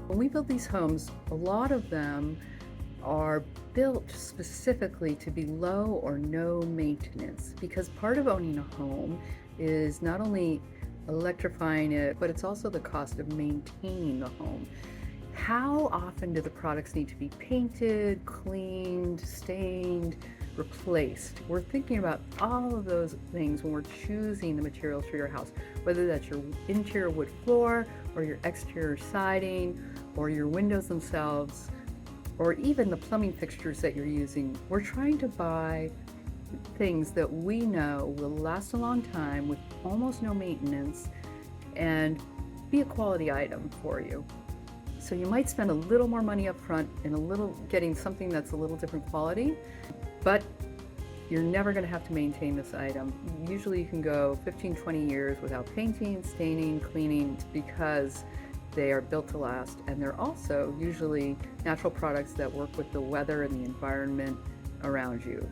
When we build these homes, a lot of them are built specifically to be low or no maintenance because part of owning a home is not only electrifying it, but it's also the cost of maintaining the home. How often do the products need to be painted, cleaned, stained, replaced? We're thinking about all of those things when we're choosing the materials for your house, whether that's your interior wood floor or your exterior siding or your windows themselves, or even the plumbing fixtures that you're using. We're trying to buy things that we know will last a long time with almost no maintenance and be a quality item for you. So you might spend a little more money up front and getting something that's a little different quality, but you're never going to have to maintain this item. Usually you can go 15, 20 years without painting, staining, cleaning, because they are built to last, and they're also usually natural products that work with the weather and the environment around you.